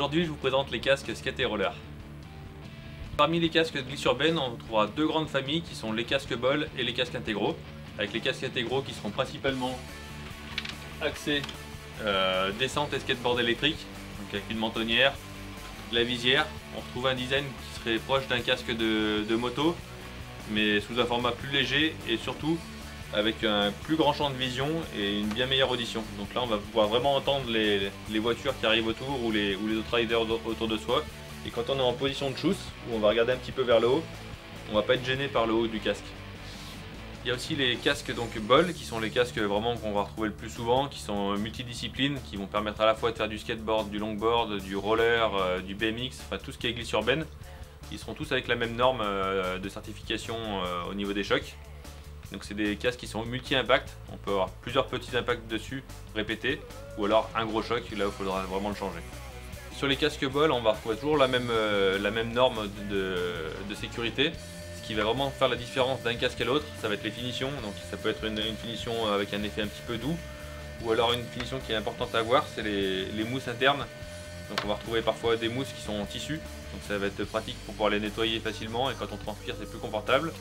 Aujourd'hui, je vous présente les casques skate et roller. Parmi les casques de glisse urbaine, on trouvera deux grandes familles qui sont les casques bol et les casques intégraux. Avec les casques intégraux qui seront principalement axés descente et skateboard électrique, donc avec une mentonnière, la visière. On retrouve un design qui serait proche d'un casque de moto, mais sous un format plus léger et surtout avec un plus grand champ de vision et une bien meilleure audition. Donc là on va pouvoir vraiment entendre les voitures qui arrivent autour ou les autres riders autour de soi. Et quand on est en position de chousse, où on va regarder un petit peu vers le haut, on va pas être gêné par le haut du casque. Il y a aussi les casques donc bol, qui sont les casques vraiment qu'on va retrouver le plus souvent, qui sont multidisciplines, qui vont permettre à la fois de faire du skateboard, du longboard, du roller, du BMX, enfin tout ce qui est glisse urbaine. Ils seront tous avec la même norme de certification au niveau des chocs. Donc c'est des casques qui sont multi-impact, on peut avoir plusieurs petits impacts dessus répétés, ou alors un gros choc, là où il faudra vraiment le changer. Sur les casques bol, on va retrouver toujours la même norme de sécurité. Ce qui va vraiment faire la différence d'un casque à l'autre, ça va être les finitions. Donc ça peut être une finition avec un effet un petit peu doux, ou alors une finition qui est importante à voir, c'est les mousses internes. Donc on va retrouver parfois des mousses qui sont en tissu, donc ça va être pratique pour pouvoir les nettoyer facilement, et quand on transpire c'est plus confortable.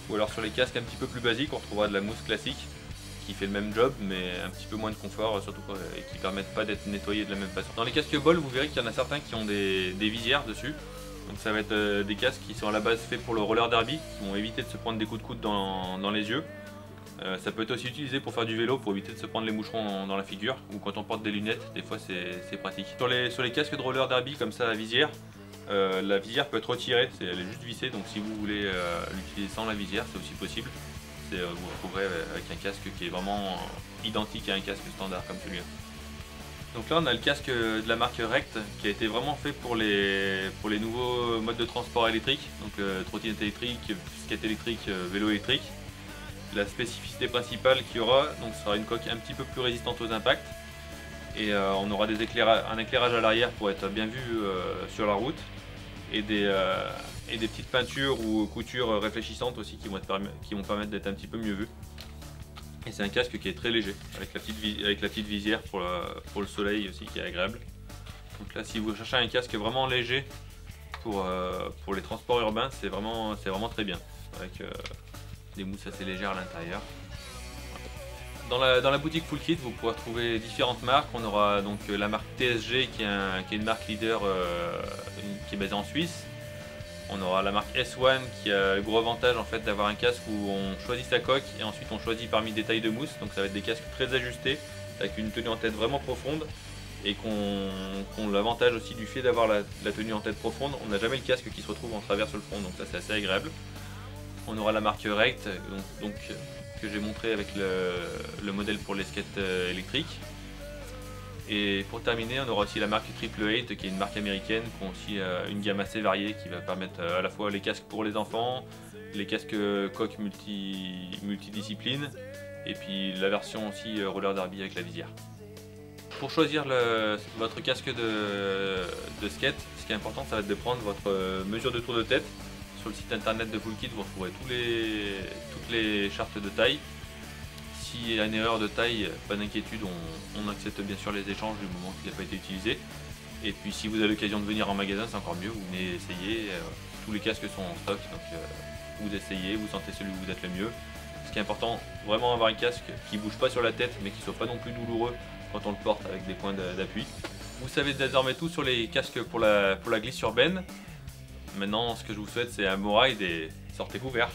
Ou alors sur les casques un petit peu plus basiques, on retrouvera de la mousse classique qui fait le même job mais un petit peu moins de confort surtout, et qui ne permettent pas d'être nettoyés de la même façon. Dans les casques bol, vous verrez qu'il y en a certains qui ont des visières dessus. Donc ça va être des casques qui sont à la base faits pour le roller derby, qui vont éviter de se prendre des coups de coude dans les yeux. Ça peut être aussi utilisé pour faire du vélo, pour éviter de se prendre les moucherons dans la figure, ou quand on porte des lunettes, des fois c'est pratique. Sur les casques de roller derby comme ça à visière, la visière peut être retirée, elle est juste vissée, donc si vous voulez l'utiliser sans la visière, c'est aussi possible. Vous vous retrouverez avec un casque qui est vraiment identique à un casque standard comme celui-là. Donc là on a le casque de la marque Rect qui a été vraiment fait pour les nouveaux modes de transport électrique, donc trottinette électrique, skate électrique, vélo électrique. La spécificité principale qu'il y aura, donc ce sera une coque un petit peu plus résistante aux impacts, et on aura un éclairage à l'arrière pour être bien vu sur la route, et des petites peintures ou coutures réfléchissantes aussi qui vont permettre d'être un petit peu mieux vu. Et c'est un casque qui est très léger, avec la petite visière pour le soleil aussi qui est agréable. Donc là si vous cherchez un casque vraiment léger pour les transports urbains, c'est vraiment très bien, avec des mousses assez légères à l'intérieur. Dans la boutique Full Kit, vous pourrez trouver différentes marques. On aura donc la marque TSG qui est une marque leader qui est basée en Suisse. On aura la marque S1 qui a le gros avantage en fait d'avoir un casque où on choisit sa coque et ensuite on choisit parmi des tailles de mousse. Donc ça va être des casques très ajustés avec une tenue en tête vraiment profonde, et qu'on l'avantage aussi du fait d'avoir la tenue en tête profonde. On n'a jamais le casque qui se retrouve en travers sur le front, donc ça c'est assez agréable. On aura la marque Rect donc que j'ai montré avec le modèle pour les skates électriques. Et pour terminer, on aura aussi la marque Triple Eight qui est une marque américaine qui a aussi une gamme assez variée qui va permettre à la fois les casques pour les enfants, les casques coques multidisciplines, et puis la version aussi roller derby avec la visière. Pour choisir votre casque de skate, ce qui est important, ça va être de prendre votre mesure de tour de tête. Sur le site internet de Full Kit, vous retrouverez toutes les chartes de taille. S'il y a une erreur de taille, pas d'inquiétude, on accepte bien sûr les échanges du moment qu'il n'a pas été utilisé. Et puis si vous avez l'occasion de venir en magasin, c'est encore mieux, vous venez essayer. Tous les casques sont en stock, donc vous essayez, vous sentez celui où vous êtes le mieux. Ce qui est important, vraiment avoir un casque qui ne bouge pas sur la tête, mais qui ne soit pas non plus douloureux quand on le porte avec des points d'appui. Vous savez désormais tout sur les casques pour la glisse urbaine. Maintenant, ce que je vous souhaite, c'est un bon ride et sortez couverts.